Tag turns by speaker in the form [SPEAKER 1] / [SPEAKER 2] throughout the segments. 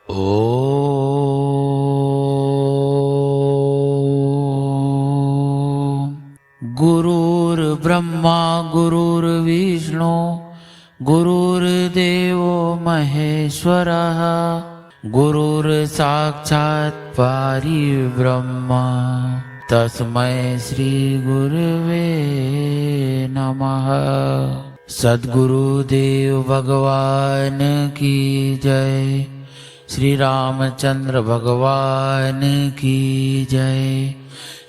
[SPEAKER 1] ओम गुरुर्ब्रह्मा गुरुर्विष्णु गुरुर्देवो महेश्वरः गुरुर्साक्षात् परिब्रह्मा तस्मै श्री गुरुवे नमः। सद्गुरुदेव भगवान की जय। श्री रामचंद्र भगवान की जय।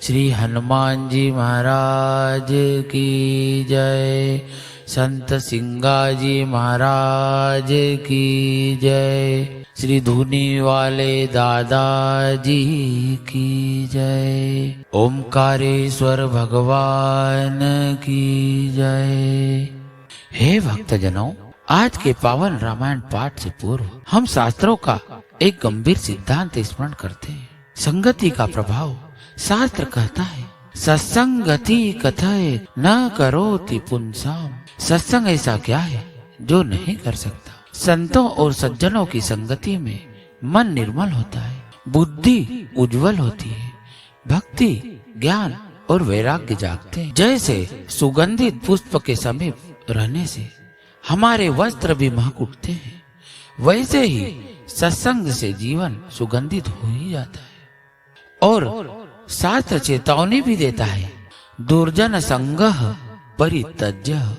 [SPEAKER 1] श्री हनुमान जी महाराज की जय। संत सिंगाजी महाराज की जय। श्री धुनी वाले दादाजी की जय। ओमकारेश्वर भगवान की जय। हे भक्तजनों, आज के पावन रामायण पाठ से पूर्व हम शास्त्रों का एक गंभीर सिद्धांत स्मरण करते हैं। संगति का प्रभाव। शास्त्र कहता है सत्संगति कथय न करोति पुंसाम। सत्संग ऐसा क्या है जो नहीं कर सकता। संतों और सज्जनों की संगति में मन निर्मल होता है, बुद्धि उज्जवल होती है, भक्ति ज्ञान और वैराग्य जागते हैं। जैसे सुगंधित पुष्प के समीप रहने से हमारे वस्त्र भी महक उठते हैं, वैसे ही सत्संग से जीवन सुगंधित हो ही जाता है। और शास्त्र चेतावनी भी देता है दुर्जन संगः परित्यज्य।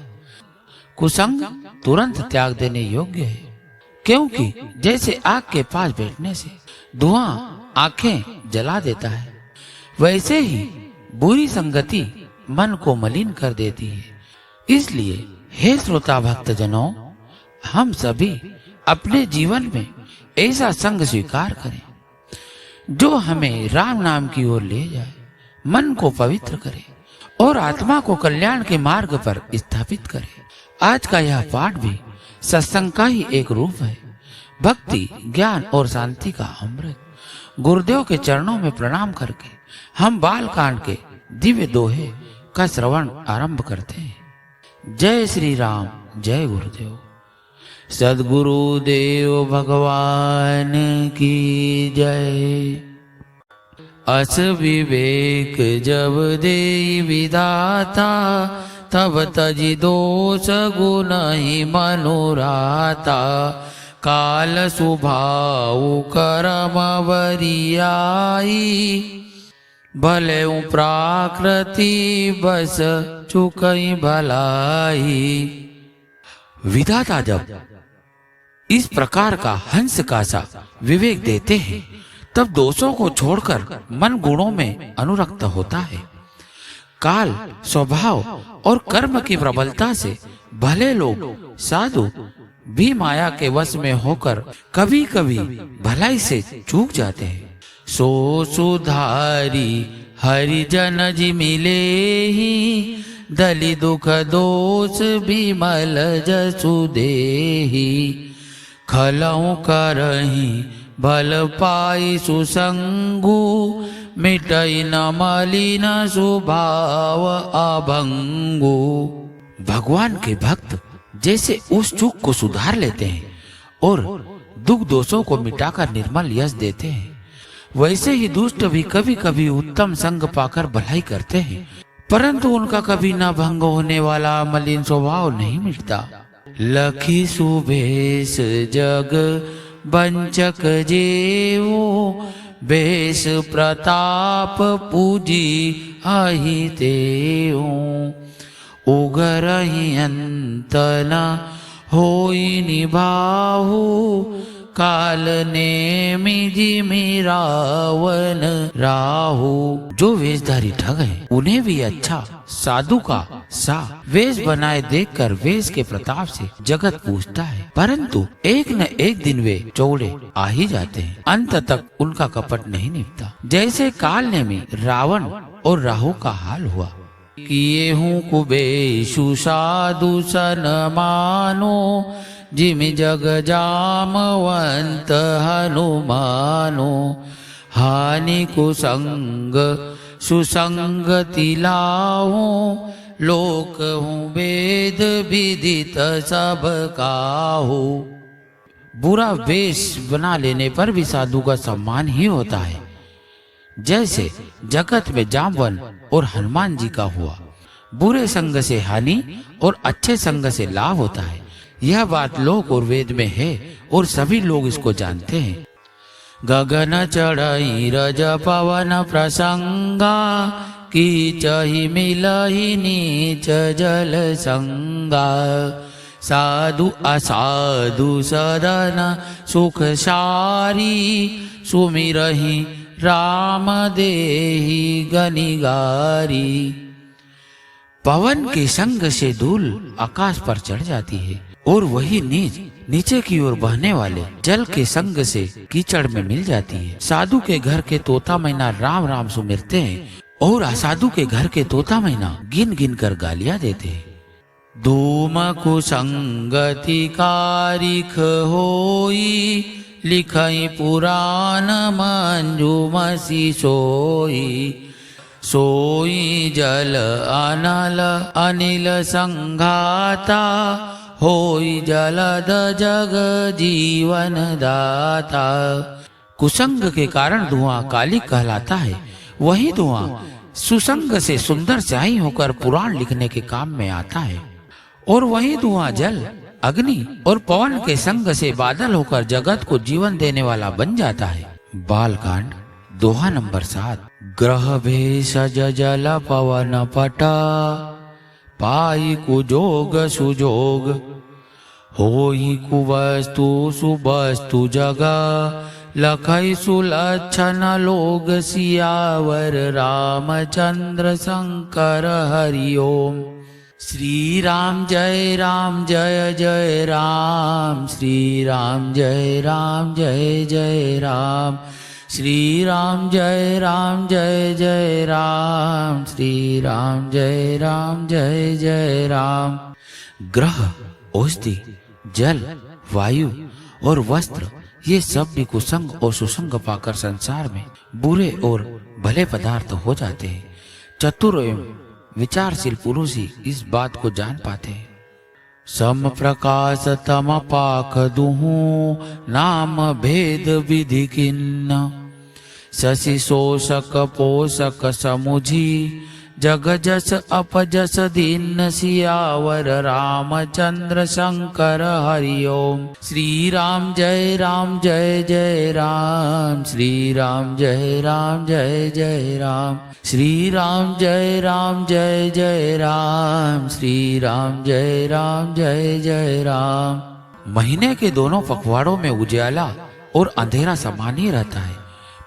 [SPEAKER 1] कुसंग तुरंत त्याग देने योग्य है, क्योंकि जैसे आग के पास बैठने से धुआं आंखें जला देता है, वैसे ही बुरी संगति मन को मलिन कर देती है। इसलिए हे श्रोता भक्तजनों, हम सभी अपने जीवन में ऐसा संग स्वीकार करें जो हमें राम नाम की ओर ले जाए, मन को पवित्र करे और आत्मा को कल्याण के मार्ग पर स्थापित करे। आज का यह पाठ भी सत्संग का ही एक रूप है। भक्ति ज्ञान और शांति का अमृत। गुरुदेव के चरणों में प्रणाम करके हम बाल कांड के दिव्य दोहे का श्रवण आरंभ करते हैं। जय श्री राम, जय गुरुदेव। सद्गुरुदेव भगवान की जय। अस विवेक जब देई विधाता, तब तजि दोष गुण ही मनोराता। काल स्वभाव कर्म वरियाई, भले प्राकृति बस चुकई भलाई। विधाता जब इस प्रकार का हंस का सा विवेक देते हैं, तब दोषों को छोड़कर मन गुणों में अनुरक्त होता है। काल स्वभाव और कर्म की प्रबलता से भले लोग साधु भी माया के वश में होकर कभी कभी भलाई से चूक जाते हैं। सो सुधारी हरिजन जी मिले ही, दलि दुख दोष विमल जसु देहि। खलऊ करही भल पाई सुसंगु, मिटई न मलिन स्वभाव अभंगु। भगवान के भक्त जैसे उस चूक को सुधार लेते हैं और दुख दोषों को मिटाकर निर्मल यश देते हैं, वैसे ही दुष्ट भी कभी कभी उत्तम संग पाकर भलाई करते हैं, परंतु उनका कभी न भंग होने वाला मलिन स्वभाव नहीं मिटता। लखी सुबेश जग बंचक जेवो, बेश प्रताप पूजी आहि तेऊ। उगरहि अंत न होई निभाहु, काल ने जिमि रावण राहु। जो वेशधारी ठग है उन्हें भी अच्छा साधु का सा वेश बनाए देखकर वेश के प्रताप से जगत पूछता है, परंतु एक न एक दिन वे चौड़े आ ही जाते हैं। अंत तक उनका कपट नहीं निपटा। जैसे काल ने में रावण और राहु का हाल हुआ। किए हूँ कुबेशु साधु सन मानो, जिमि जग जामवंत हनुमानो। हानि कुसंग सुसंगति लाहू, लोक हूँ वेद विदित सब काहू। बुरा वेश बना लेने पर भी साधु का सम्मान ही होता है। जैसे जगत में जामवंत और हनुमान जी का हुआ। बुरे संग से हानि और अच्छे संग से लाभ होता है। यह बात लोक और वेद में है और सभी लोग इसको जानते हैं। गगन चढ़ई रज पवन प्रसंगा, कीचहि मिलहि नीच जल संगा। साधु असाधु सदन सुख सारी, सुमिरहि राम देहि गनिगारी। पवन के संग से धूल आकाश पर चढ़ जाती है और वही नीचे की ओर बहने वाले जल के संग से कीचड़ में मिल जाती है। साधु के घर के तोता मैना राम राम सुमिरते हैं और असाधु के घर के तोता मैना गिन गिन कर गालियां देते हैं। धूम कुसंगति कारिख होई, लिखई पुराण मंजुमसी सोई। सोई जल अनल अनिल संघाता, होई जलद जग जीवन दाता। कुसंग के कारण धुआं कालिक कहलाता है। वही धुआं सुसंग से सुंदर स्याही होकर पुराण लिखने के काम में आता है। और वही धुआं जल, अग्नि और पवन के संग से बादल होकर जगत को जीवन देने वाला बन जाता है। बालकांड दोहा नंबर 7। ग्रह भेषज जल पवन पटा, पाई कुजोग सुजोग। होई कुवस्तु सुवस्तु जगा, लखई सुलक्षण लोग। सियावर रामचंद्र शंकर हरि ओम। श्री राम जय जय राम। श्री राम जय जय राम। श्री राम जय जय राम। श्री राम जय जय राम। ग्रह, औषधि, जल, वायु और वस्त्र, ये सब भी कुसंग और सुसंग पाकर संसार में बुरे और भले पदार्थ हो जाते हैं। चतुर एवं विचारशील पुरुष ही इस बात को जान पाते हैं। सम प्रकाश तम पाख दुहु, नाम भेद विधि किन्न। शशि शोषक पोषक समुझी, जग जस अपजस दीन। सियावर रामचंद्र शंकर हरि ओम। श्री राम जय जय राम। श्री राम जय जय राम। श्री राम जय जय राम। श्री राम जय जय राम। महीने के दोनों पखवाड़ों में उजाला और अंधेरा समान ही रहता है,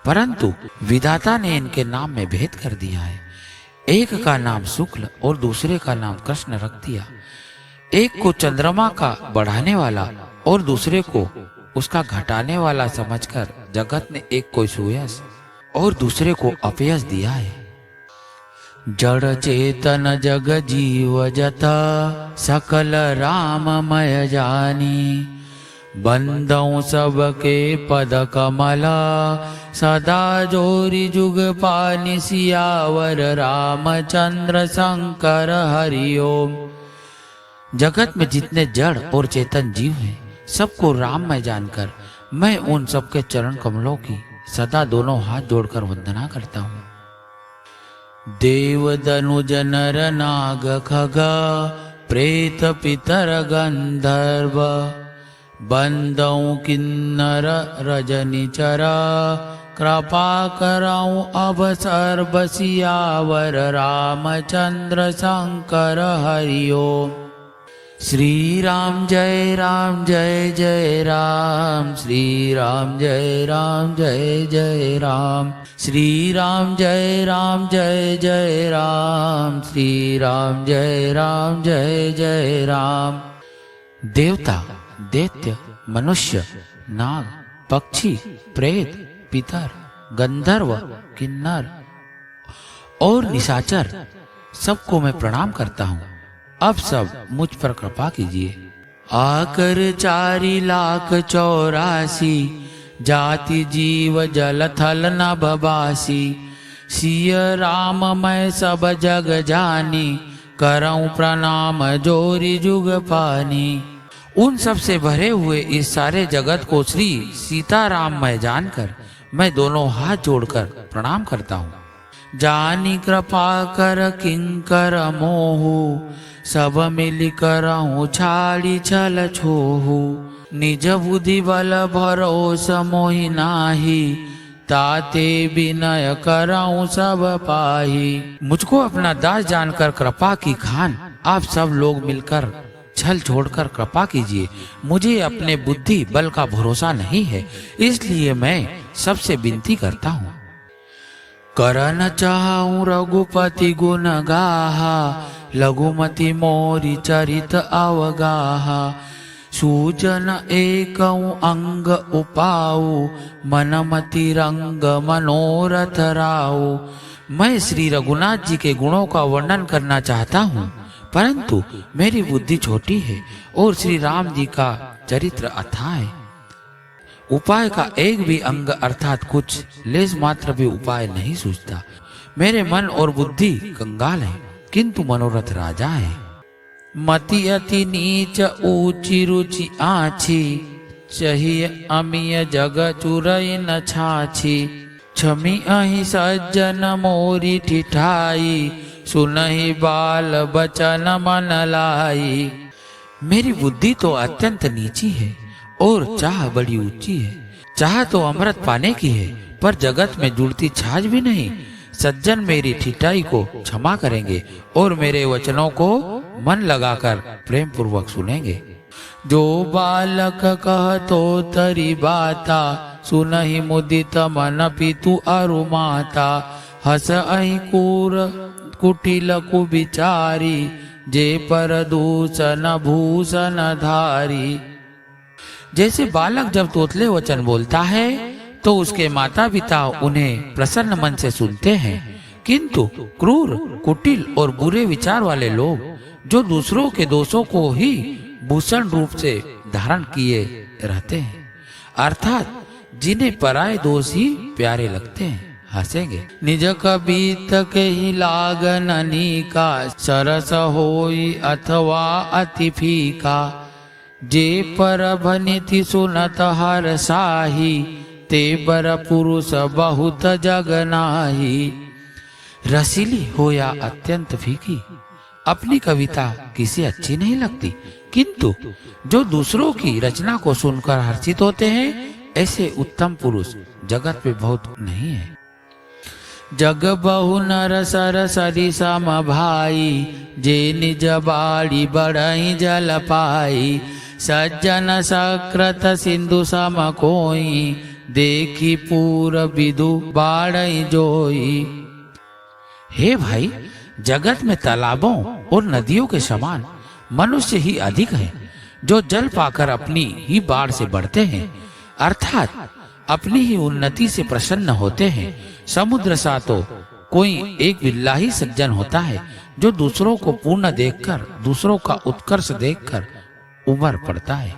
[SPEAKER 1] परंतु विधाता ने इनके नाम में भेद कर दिया है। एक का नाम शुक्ल और दूसरे का नाम कृष्ण रख दिया। एक को चंद्रमा का बढ़ाने वाला और दूसरे को उसका घटाने वाला समझकर जगत ने एक को सुयश और दूसरे को अपयश दिया है। जड़ चेतन जग जीव जता, सकल राममय जानी। बंदौ सबके पद कमला, सदा जोरी जुग पानी। सियावर रामचंद्र शंकर हरि ओम। जगत में जितने जड़ और चेतन जीव हैं, सबको राम में जानकर मैं उन सबके चरण कमलों की सदा दोनों हाथ जोड़कर वंदना करता हूँ। देव दनुज नर नाग खगा, प्रेत पितर गंधर्व। बंदौ किन्नर रजनी चरा, कृपा कराऊं अब सर्व। सियावर रामचंद्र शंकर हरि ओम। श्री राम जय जय राम। श्री राम जय जय राम। श्री राम जय जय राम। श्री राम जय जय राम। देवता, दैत्य, मनुष्य, नाग, पक्षी, प्रेत, पितर, गंधर्व, किन्नर और निशाचर, सबको मैं प्रणाम करता हूँ। अब सब मुझ पर कृपा कीजिए। आकर 4,84,00,000 जाति जीव जल थल न बबासी। सिय राम मैं सब जग जानी, करऊं प्रणाम जोरी जुग पानी। उन सब से भरे हुए इस सारे जगत को श्री सीताराममय जानकर मैं दोनों हाथ जोड़कर प्रणाम करता हूँ। जानी कृपा कर किंकर मोहु, सब मिल करहूँ छाड़ी छल छोहु। निज बुद्धि बल भरोस मोहि नाही, ताते विनय करऊं सब पाही। मुझको अपना दास जानकर कृपा की खान आप सब लोग मिलकर छल छोड़कर कृपा कीजिए। मुझे अपने बुद्धि बल का भरोसा नहीं है, इसलिए मैं सबसे विनती करता हूँ। करन चाहूं रघुपति गुण गाहा, लघुमति मोरी चरित अवगाहा। सूजन एकऊ अंग उपाऊ, मनमति रंग मनोरथ राऊ। मैं श्री रघुनाथ जी के गुणों का वर्णन करना चाहता हूँ, परंतु मेरी बुद्धि छोटी है और श्री राम जी का चरित्र अथाह है। उपाय का एक भी अंग अर्थात कुछ लेस मात्र भी उपाय नहीं सूझता। मेरे मन और बुद्धि कंगाल है, किंतु मनोरथ राजा है। मति अति नीच ऊंची रुचि आछी, चाहिए अमीय जग चुरई न छाछी। छमी अहि सज्जन मोरी ठिठाई, सुनहि बाल बचन मन लाई। मेरी बुद्धि तो अत्यंत नीची है और चाह बड़ी ऊंची है। चाह तो अमृत पाने की है, पर जगत में जुड़ती छाछ भी नहीं। सज्जन मेरी ठिठाई को क्षमा करेंगे और मेरे वचनों को मन लगाकर प्रेम पूर्वक सुनेंगे। जो बालक कह तो तरी बाता, सुनहि मुदित मन पितु अरु माता। हस अहि कूर कुटिल कुविचारी, जे पर दूषण भूषण धारी। जैसे बालक जब तोतले वचन बोलता है तो उसके माता पिता उन्हें प्रसन्न मन से सुनते हैं, किंतु क्रूर कुटिल और बुरे विचार वाले लोग जो दूसरों के दोषों को ही भूषण रूप से धारण किए रहते हैं, अर्थात जिन्हें पराये दोष ही प्यारे लगते हैं, हंसेंगे। निज कबीत के ही लागन अनीका, सरस होई अथवा अति फीका। जे पर भनिति सुनत हर साही, ते बर पुरुष बहुत जग नाही। रसीली हो या अत्यंत फीकी, अपनी कविता किसी अच्छी नहीं लगती, किंतु जो दूसरों की रचना को सुनकर हर्षित होते हैं, ऐसे उत्तम पुरुष जगत में बहुत नहीं है। जग बहु नर सर सरी सम भाई, जे निज बाड़ी बढ़ई जल पाई। सज्जन सकृत सिंधु सम कोई, देखी पूर विदु बाड़ई जोई। हे भाई, जगत में तालाबों और नदियों के समान मनुष्य ही अधिक है, जो जल पाकर अपनी ही बाढ़ से बढ़ते हैं, अर्थात अपनी ही उन्नति से प्रसन्न होते हैं। समुद्र सा तो कोई एक बिल्लाही सज्जन होता है, जो दूसरों को पूर्ण देखकर, दूसरों का उत्कर्ष देखकर उमर पड़ता है।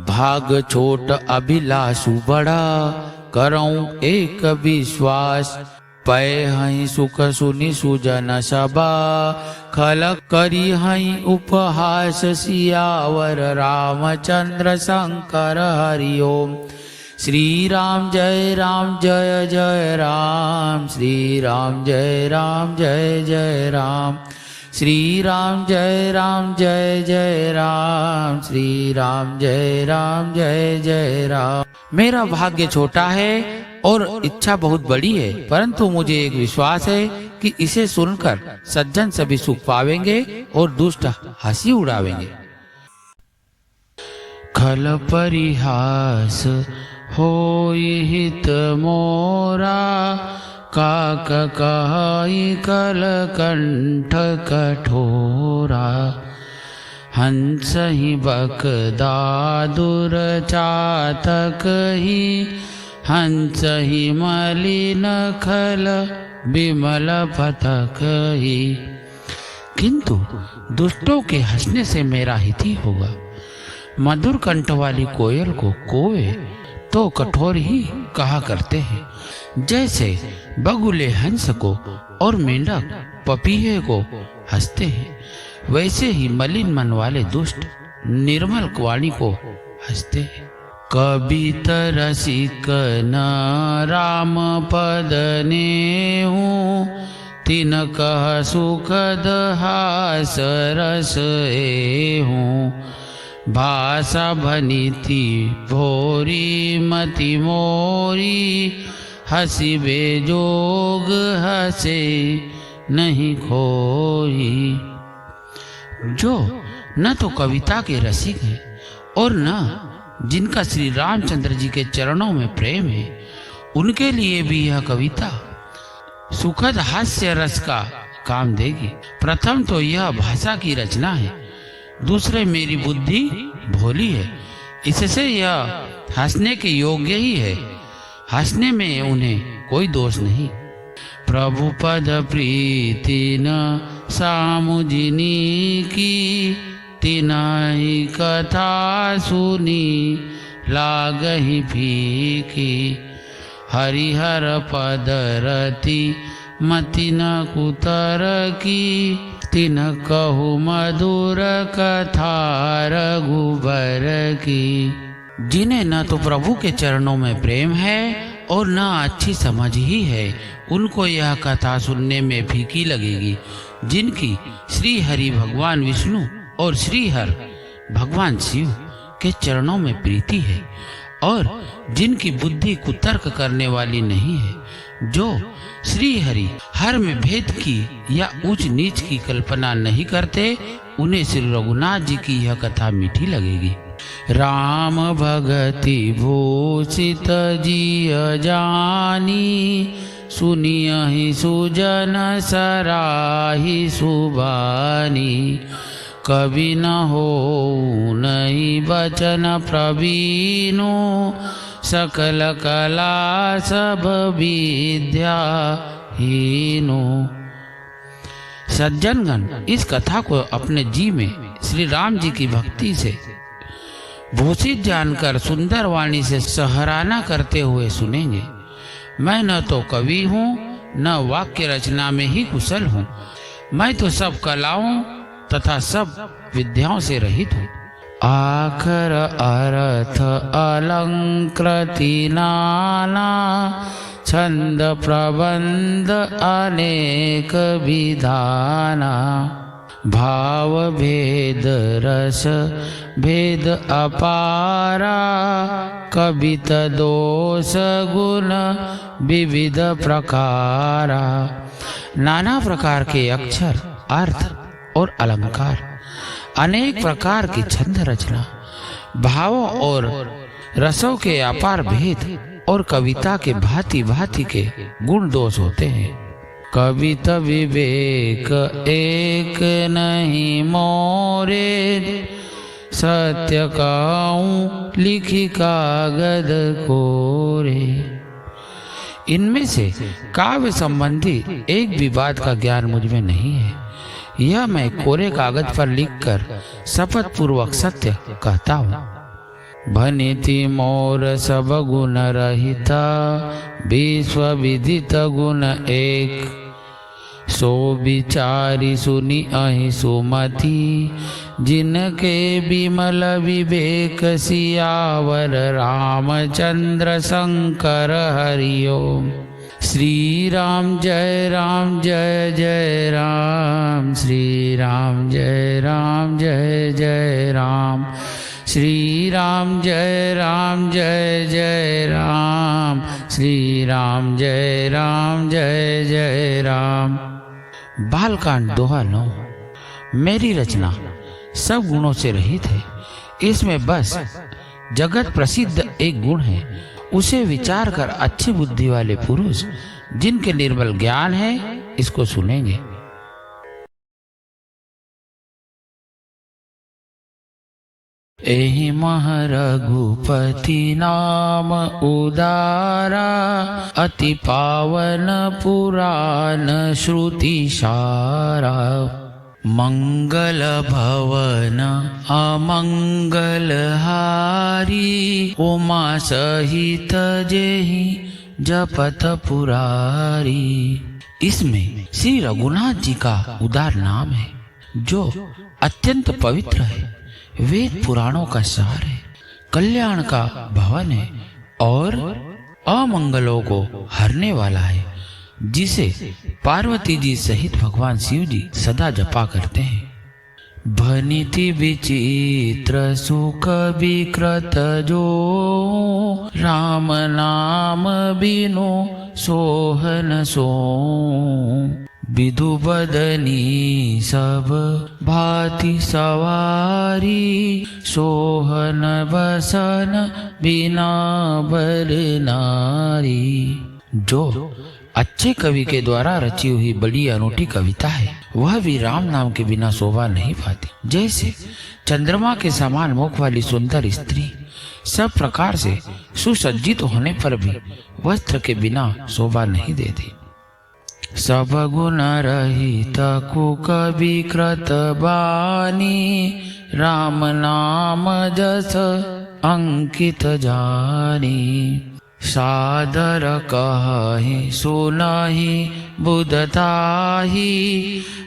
[SPEAKER 1] भाग छोट अभिलाषु बड़ा, करऊं एक विश्वास। पै हई सुख सुनि सुजन सबा, खलक करी हई उपहास। सियावर रामचंद्र शंकर हरि ओम। श्री राम जय जय राम। श्री राम जय जय राम। श्री राम जय जय राम। श्री राम जय जय राम। मेरा भाग्य छोटा है और इच्छा बहुत बड़ी है, परंतु मुझे एक विश्वास है कि इसे सुनकर सज्जन सभी सुख पावेंगे और दुष्ट हंसी उड़ावेंगे। खल परिहास होई हित मोरा, काक कहाई कल कंठ कठोरा। हंस ही बकदादुर चातक ही, हंस ही मलिन खल विमल पथक ही। किंतु दुष्टों के हंसने से मेरा हित ही होगा। मधुर कंठ वाली कोयल को कोवे तो कठोर ही कहा करते हैं। जैसे बगुले हंस को और मेंढक पपीहे को हंसते हैं, वैसे ही मलिन मन वाले दुष्ट निर्मल वाणी को हंसते हैं। कबित रसिक न राम पद नेहु, तिन कह सुखद हास रस एहु। भाषा भनीति भोरी मति मोरी, हसी बेजोग हसे नहीं खोई। जो न तो कविता के रसिक हैं और न जिनका श्री रामचंद्र जी के चरणों में प्रेम है, उनके लिए भी यह कविता सुखद हास्य रस का काम देगी। प्रथम तो यह भाषा की रचना है, दूसरे मेरी बुद्धि भोली है, इससे यह हंसने के योग्य ही है। हंसने में उन्हें कोई दोष नहीं। प्रभु पद प्रीति न सामुजिनी की, तिनाही कथा सुनी लागहि फीकी। हरिहर पद रति मति न कुतर की, तिन कहु मधुर कथा रघुबर की। जिन्हें न तो प्रभु के चरणों में प्रेम है और न अच्छी समझ ही है, उनको यह कथा सुनने में फीकी लगेगी। जिनकी श्री हरि भगवान विष्णु और श्री हर भगवान शिव के चरणों में प्रीति है, और जिनकी बुद्धि कुतर्क करने वाली नहीं है, जो श्री हरि हर में भेद की या ऊंच नीच की कल्पना नहीं करते, उन्हें श्री रघुनाथ जी की यह कथा मीठी लगेगी। राम भगति भूषित जिय जानी, सुनियहि सुजन सराहि सुबानी। कवि न हो नहीं बचन प्रवीणो, सकल कला सब विद्या हीनो। सज्जनगण इस कथा को अपने जी में श्री राम जी की भक्ति से भूषित जानकर सुंदर वाणी से सराहना करते हुए सुनेंगे। मैं न तो कवि हूँ, न वाक्य रचना में ही कुशल हूँ। मैं तो सब कलाओं तथा सब विद्याओं से रहित हूँ। आखर अर्थ अलंकृति नाना, छंद प्रबंध अनेक विधाना। भाव भेद रस भेद अपारा, कवित दोष गुण विविध प्रकारा। नाना प्रकार के अक्षर, अर्थ और अलंकार, अनेक प्रकार की छंद रचना, भावों और रसों के अपार भेद और कविता के भांति भांति के गुण दोष होते हैं। कवित विवेक एक नहीं मोरे, सत्य कहूँ लिखी कागद कोरे। इनमें से काव्य संबंधी एक भी बात का ज्ञान मुझ में नहीं है। यह मैं कोरे कागज पर लिखकर शपथ पूर्वक सत्य कहता हूँ। भनिति मोर सब गुण रहिता, विश्व विदित गुण एक। सो विचारी सुनी अहि सुमति, जिनके विमल विवेक सियावर रामचंद्र शंकर हरिओम। श्री राम जय राम जय जय राम, श्री राम जय राम जय जय राम, श्री राम जय राम जय जय राम, श्री राम जय राम जय जय राम। बालकांड दोहा 9। मेरी रचना सब गुणों से रहित है। इसमें बस जगत प्रसिद्ध एक गुण है, उसे विचार कर अच्छी बुद्धि वाले पुरुष जिनके निर्मल ज्ञान है इसको सुनेंगे। एहि मह रघुपति नाम उदारा, अति पावन पुराण श्रुति सारा। मंगल भवन अमंगल हारी, उमा सहित जेहि जपत पुरारी। इसमें श्री रघुनाथ जी का उदार नाम है। जो अत्यंत पवित्र है, वेद पुराणों का सार है, कल्याण का भवन है और अमंगलों को हरने वाला है, जिसे पार्वती जी सहित भगवान शिव जी सदा जपा करते हैं। भनिति विचित्र सुख विकृत जो, राम नाम बिनु सोहन सो। विधु बदनी सब भांति सवारी, सोहन बसन बिना बर नारी। जो अच्छे कवि के द्वारा रची हुई बड़ी अनूठी कविता है, वह भी राम नाम के बिना शोभा नहीं पाती। जैसे चंद्रमा के समान मुख वाली सुंदर स्त्री सब प्रकार से सुसज्जित होने पर भी वस्त्र के बिना शोभा नहीं देती। सब गुण रहित कुक विकृत बानी, राम नाम जस अंकित जानी। सादर कहि सुनहि बुधताहि,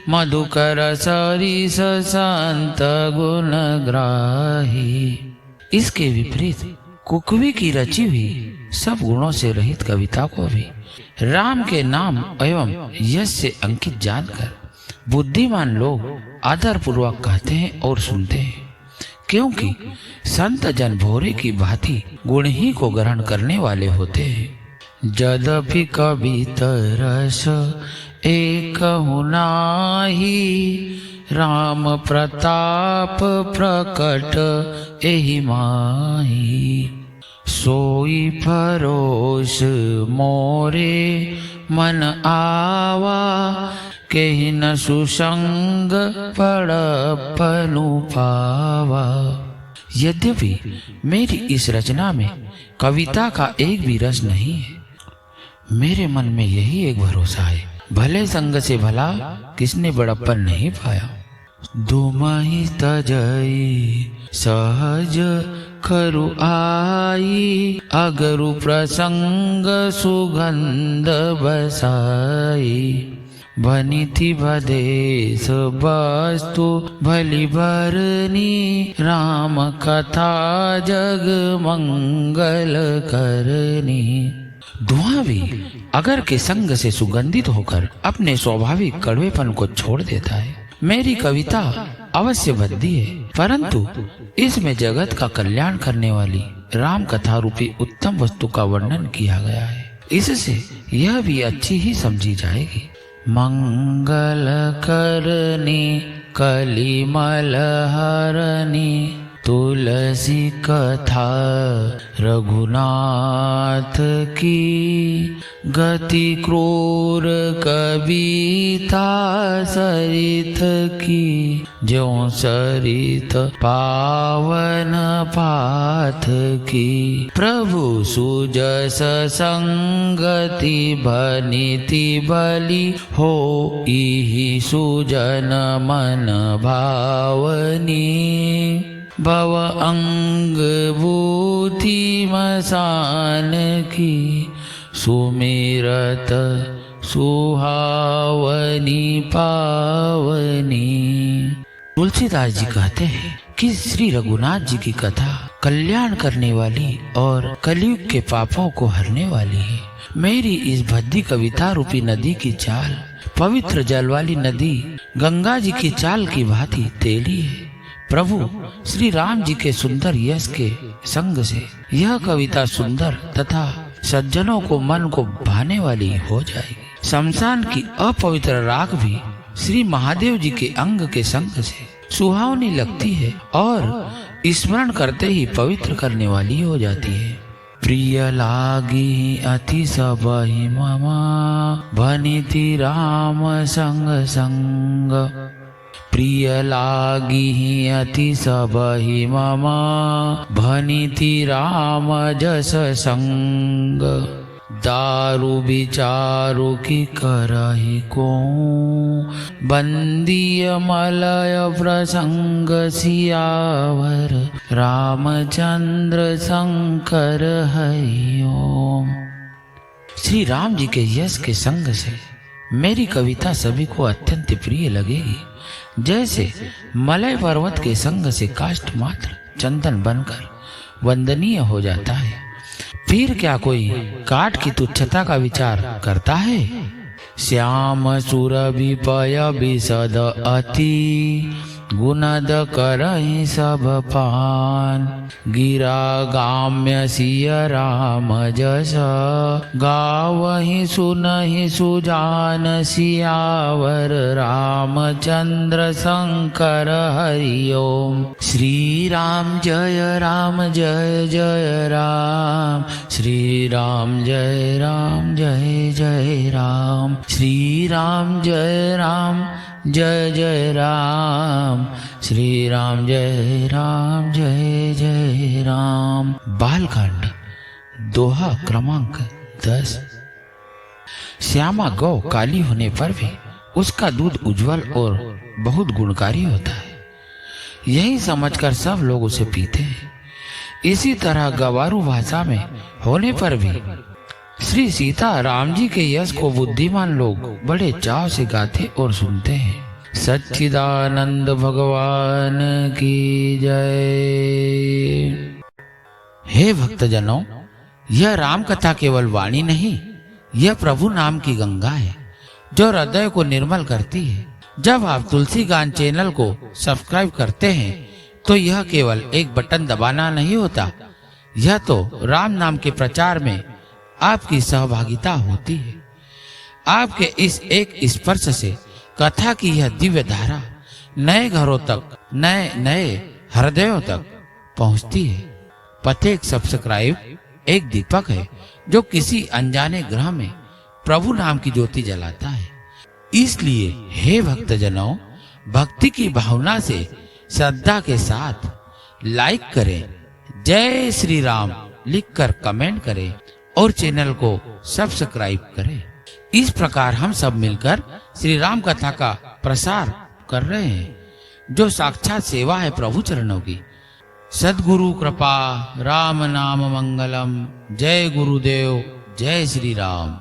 [SPEAKER 1] मधुकर सरिस संत गुण ग्राही। इसके विपरीत कुकवी की रची हुई सब गुणों से रहित कविता को भी राम के नाम एवं यश से अंकित जानकर बुद्धिमान लोग आदर पूर्वक कहते हैं और सुनते हैं, क्योंकि संत जन भोरे की भांति गुण ही को ग्रहण करने वाले होते हैं। यद्यपि कवितरस एक नाहि, राम प्रताप प्रकट एहि माही। सोई परोस मोरे मन आवा, केहि न सुसंग पड़पनु पावा। यद्यपि मेरी इस रचना में कविता का एक भी रस नहीं है, मेरे मन में यही एक भरोसा है, भले संग से भला किसने बड़प्पन नहीं पाया। दुमहि तजई सहज खरु आई, अगरु प्रसंग सुगंध बसाई। भनिति भदेश वस्तु भली भरनी, राम कथा जग मंगल करनी। धुआं भी अगर के संग से सुगंधित होकर अपने स्वाभाविक कड़वेपन को छोड़ देता है। मेरी कविता अवश्य भद्दी है, परंतु इसमें जगत का कल्याण करने वाली राम कथा रूपी उत्तम वस्तु का वर्णन किया गया है। इससे यह भी अच्छी ही समझी जाएगी। मंगल करनी कलिमल हरनी, तुलसी कथा रघुनाथ की। गति क्रूर कविता सरित की, ज्यों सरित पावन पाथ की। प्रभु सुजस संगति भनिति बलि, हो इहि सुजन मन भावनी। भव अंग भूति मसान की, सुमिरत सुहावनी पावनी। तुलसीदास जी कहते हैं कि श्री रघुनाथ जी की कथा कल्याण करने वाली और कलयुग के पापों को हरने वाली है। मेरी इस भद्दी कविता रूपी नदी की चाल पवित्र जल वाली नदी गंगा जी की चाल की भांति तेली है। प्रभु श्री राम जी के सुंदर यश के संग से यह कविता सुंदर तथा सज्जनों को मन को भाने वाली हो जाएगी। शमशान की अपवित्र राख भी श्री महादेव जी के अंग के संग से सुहावनी लगती है और स्मरण करते ही पवित्र करने वाली हो जाती है। प्रिय लागी अति सबहि ममा, भनिति राम संग संग। प्रिय लागी अति सबहि ममा, भनिति राम जस संग। दारु विचारु की करहि को, बंदीय मलय प्रसंग सियावर। रामचंद्र शंकर हरि ओम। श्री राम जी के यश के संग से मेरी कविता सभी को अत्यंत प्रिय लगेगी। जैसे मलय पर्वत के संग से काष्ठ मात्र चंदन बनकर वंदनीय हो जाता है, फिर क्या कोई काठ की तुच्छता का विचार करता है? श्याम सुरभि पय विशद अति गुणद करहि सब पान। गिरा गाम्य सिय राम जस गावहि सुनहि सुजान। सियावर रामचंद्र शंकर हरि ओम। श्री राम जय राम जय जय राम। श्री राम जय राम जय जय राम। श्री राम जय राम जय जय राम। श्री राम जय राम जय जय राम। बालकांड दोहा क्रमांक 10। श्यामा गौ काली होने पर भी उसका दूध उज्जवल और बहुत गुणकारी होता है, यही समझकर सब लोग उसे पीते हैं। इसी तरह गवारू भाषा में होने पर भी श्री सीता राम जी के यश को बुद्धिमान लोग बड़े चाव से गाते और सुनते हैं। सच्चिदानंद भगवान की जय। हे भक्तजनों, यह राम कथा केवल वाणी नहीं, यह प्रभु नाम की गंगा है जो हृदय को निर्मल करती है। जब आप तुलसी गान चैनल को सब्सक्राइब करते हैं तो यह केवल एक बटन दबाना नहीं होता, यह तो राम नाम के प्रचार में आपकी सहभागिता होती है। आपके इस एक स्पर्श से कथा की यह दिव्य धारा नए घरों तक, नए नए हृदयों तक पहुंचती है। प्रत्येक सब्सक्राइब एक दीपक है जो किसी अनजाने ग्रह में प्रभु नाम की ज्योति जलाता है। इसलिए हे भक्तजनों, भक्ति की भावना से श्रद्धा के साथ लाइक करें, जय श्री राम लिखकर कमेंट करें और चैनल को सब्सक्राइब करें। इस प्रकार हम सब मिलकर श्री राम कथा का प्रसार कर रहे हैं, जो साक्षात सेवा है प्रभु चरणों की। सद्गुरु कृपा, राम नाम मंगलम। जय गुरुदेव, जय श्री राम।